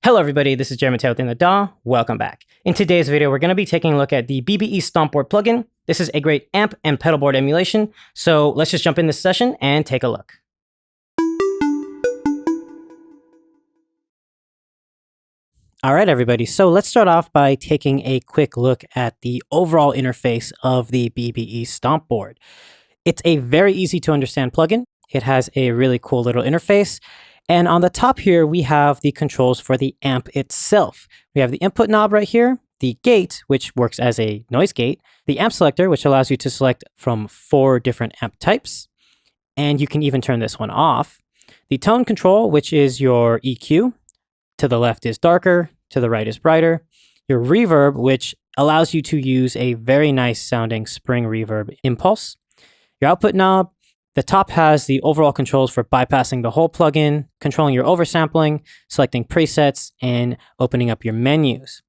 Hello everybody, this is Jeremy with In The DAW. Welcome back. In today's video, we're going to be taking a look at the BBE Stomp Board plugin. This is a great amp and pedal board emulation, so let's just jump in this session and take a look. Alright everybody, so let's start off by taking a quick look at the overall interface of the BBE Stomp Board. It's a very easy to understand plugin. It has a really cool little interface. And on the top here, we have the controls for the amp itself. We have the input knob right here, the gate, which works as a noise gate, the amp selector, which allows you to select from 4 different amp types. And you can even turn this one off. The tone control, which is your EQ. To the left is darker, to the right is brighter. Your reverb, which allows you to use a very nice sounding spring reverb impulse. Your output knob. The top has the overall controls for bypassing the whole plugin, controlling your oversampling, selecting presets, and opening up your menus.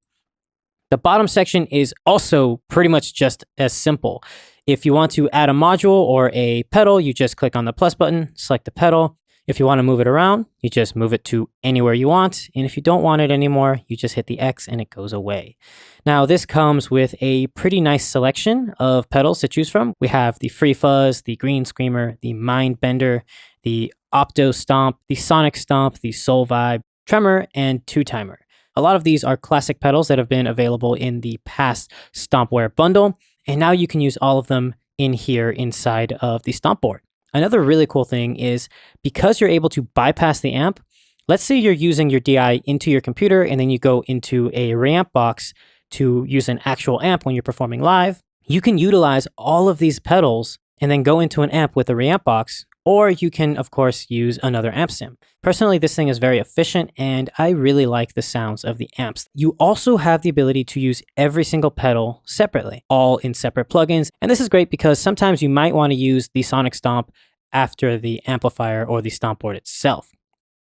The bottom section is also pretty much just as simple. If you want to add a module or a pedal, you just click on the plus button, select the pedal. If you want to move it around, you just move it to anywhere you want. And if you don't want it anymore, you just hit the X and it goes away. Now, this comes with a pretty nice selection of pedals to choose from. We have the Free Fuzz, the Green Screamer, the Mind Bender, the Opto Stomp, the Sonic Stomp, the Soul Vibe, Tremor, and Two Timer. A lot of these are classic pedals that have been available in the past Stompware bundle. And now you can use all of them in here inside of the Stomp Board. Another really cool thing is because you're able to bypass the amp, let's say you're using your DI into your computer and then you go into a reamp box to use an actual amp when you're performing live, you can utilize all of these pedals and then go into an amp with a reamp box, or you can, of course, use another amp sim. Personally, this thing is very efficient and I really like the sounds of the amps. You also have the ability to use every single pedal separately, all in separate plugins. And this is great because sometimes you might want to use the Sonic Stomp after the amplifier or the stomp board itself.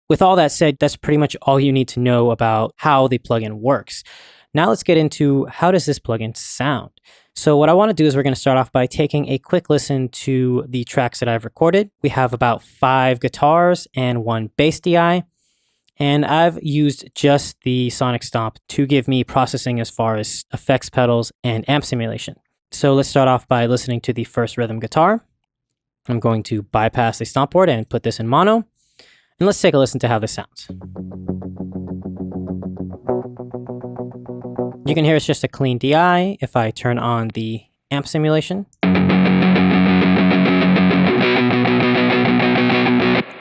With all that said, that's pretty much all you need to know about how the plugin works. Now let's get into how does this plugin sound. So what I want to do is we're going to start off by taking a quick listen to the tracks that I've recorded. We have about 5 guitars and 1 bass DI. And I've used just the Sonic Stomp to give me processing as far as effects pedals and amp simulation. So let's start off by listening to the first rhythm guitar. I'm going to bypass the stomp board and put this in mono. And let's take a listen to how this sounds. You can hear it's just a clean DI if I turn on the amp simulation.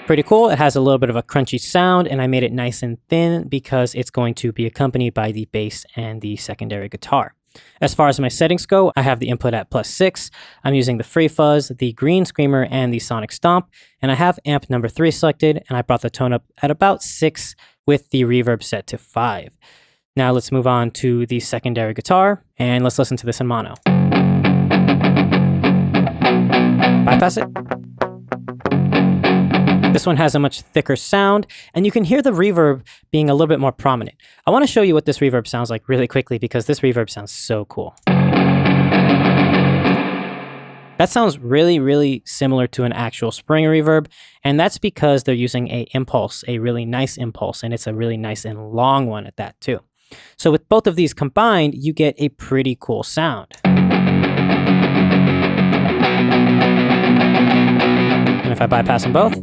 Pretty cool. It has a little bit of a crunchy sound and I made it nice and thin because it's going to be accompanied by the bass and the secondary guitar. As far as my settings go, I have the input at +6. I'm using the Free Fuzz, the Green Screamer, and the Sonic Stomp. And I have amp number 3 selected and I brought the tone up at about 6 with the reverb set to 5. Now let's move on to the secondary guitar and let's listen to this in mono. Bypass it. This one has a much thicker sound and you can hear the reverb being a little bit more prominent. I want to show you what this reverb sounds like really quickly because this reverb sounds so cool. That sounds really, really similar to an actual spring reverb, and that's because they're using a impulse, a really nice impulse, and it's a really nice and long one at that too. So with both of these combined, you get a pretty cool sound. And if I bypass them both,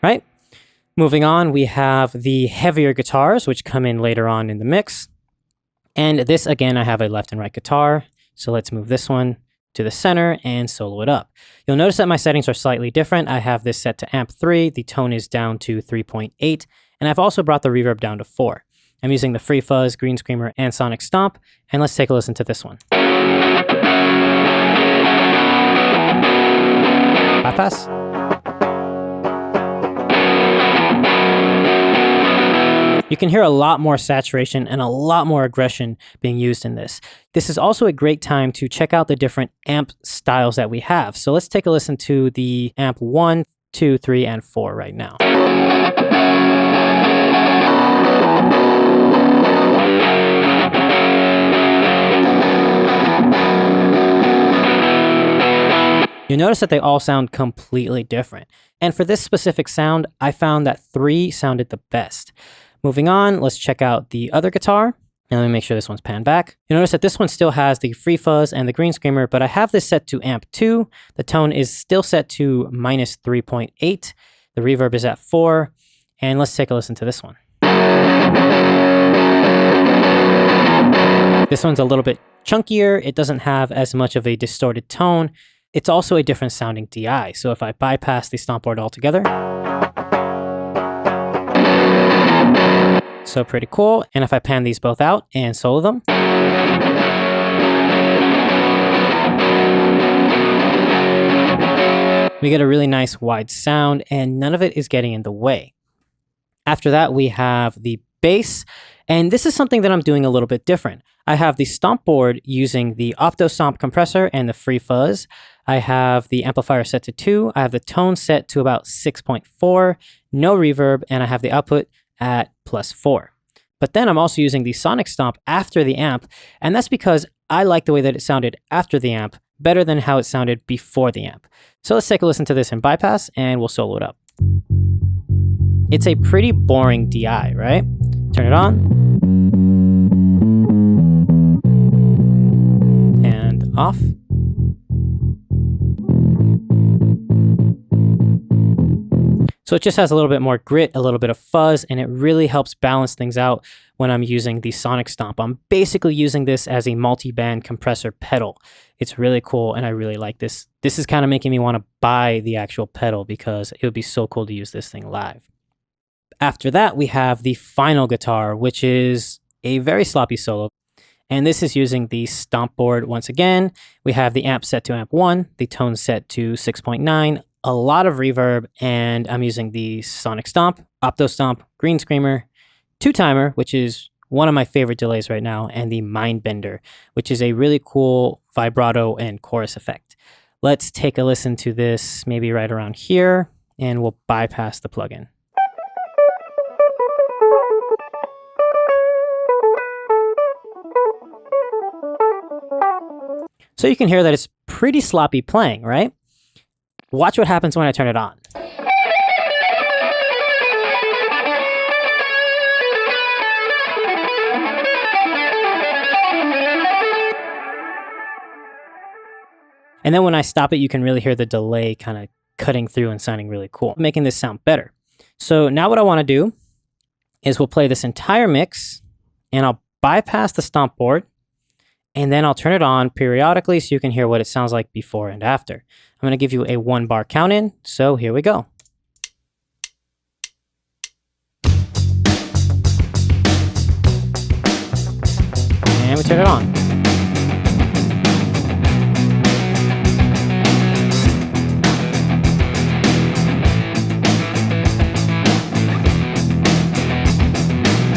right? Moving on, we have the heavier guitars, which come in later on in the mix. And this, again, I have a left and right guitar. So let's move this one to the center and solo it up. You'll notice that my settings are slightly different. I have this set to amp 3. The tone is down to 3.8. And I've also brought the reverb down to 4. I'm using the Free Fuzz, Green Screamer, and Sonic Stomp. And let's take a listen to this one. Bypass. You can hear a lot more saturation and a lot more aggression being used in this. This is also a great time to check out the different amp styles that we have. So let's take a listen to the amp 1, 2, 3, and 4 right now. You'll notice that they all sound completely different. And for this specific sound, I found that 3 sounded the best. Moving on, let's check out the other guitar. And let me make sure this one's panned back. You'll notice that this one still has the free fuzz and the green screamer, but I have this set to amp 2. The tone is still set to minus 3.8. The reverb is at 4. And let's take a listen to this one. This one's a little bit chunkier. It doesn't have as much of a distorted tone. It's also a different sounding DI. So if I bypass the stomp board altogether, so pretty cool. And if I pan these both out and solo them, we get a really nice wide sound and none of it is getting in the way. After that, we have the bass. And this is something that I'm doing a little bit different. I have the stomp board using the Opto Stomp compressor and the free fuzz. I have the amplifier set to 2. I have the tone set to about 6.4, no reverb, and I have the output at +4. But then I'm also using the sonic stomp after the amp, and that's because I like the way that it sounded after the amp better than how it sounded before the amp. So let's take a listen to this in bypass and we'll solo it up. It's a pretty boring DI, right? Turn it on. And off. So it just has a little bit more grit, a little bit of fuzz, and it really helps balance things out when I'm using the sonic stomp. I'm basically using this as a multi-band compressor pedal. It's really cool, and I really like this. This is kind of making me want to buy the actual pedal because it would be so cool to use this thing live. After that, we have the final guitar, which is a very sloppy solo. And this is using the stomp board once again. We have the amp set to amp 1, the tone set to 6.9, a lot of reverb, and I'm using the sonic stomp, opto stomp, green screamer, 2-timer, which is one of my favorite delays right now, and the mind bender, which is a really cool vibrato and chorus effect. Let's take a listen to this maybe right around here, and we'll bypass the plugin. So you can hear that it's pretty sloppy playing, right? Watch what happens when I turn it on. And then when I stop it, you can really hear the delay kind of cutting through and sounding really cool, making this sound better. So now what I want to do is we'll play this entire mix and I'll bypass the stomp board. And then I'll turn it on periodically so you can hear what it sounds like before and after. I'm going to give you a 1-bar count in, so here we go. And we turn it on.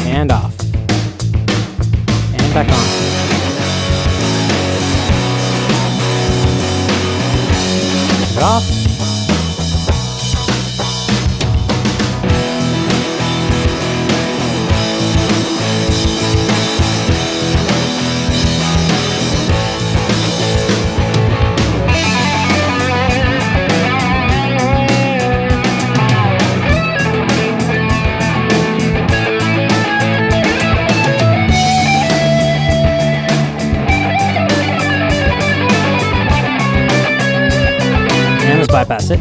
And off. And back on. Off. Bypass it.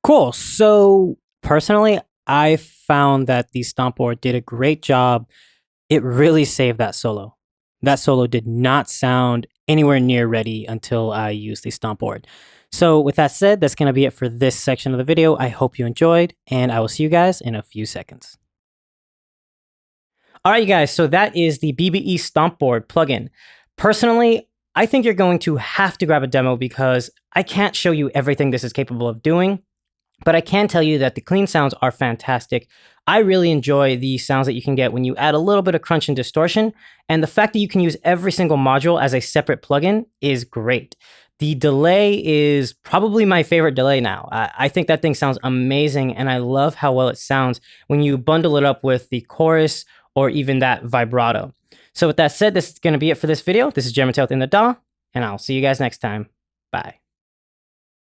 Cool. So personally, I found that the stomp board did a great job. It really saved that solo. That solo did not sound anywhere near ready until I used the stomp board. So with that said, that's going to be it for this section of the video. I hope you enjoyed, and I will see you guys in a few seconds. All right, you guys. So that is the BBE Stomp Board plugin. Personally, I think you're going to have to grab a demo because I can't show you everything this is capable of doing, but I can tell you that the clean sounds are fantastic. I really enjoy the sounds that you can get when you add a little bit of crunch and distortion, and the fact that you can use every single module as a separate plugin is great. The delay is probably my favorite delay now. I think that thing sounds amazing, and I love how well it sounds when you bundle it up with the chorus or even that vibrato. So with that said, this is going to be it for this video. This is Jeremy with In The DAW, and I'll see you guys next time. Bye.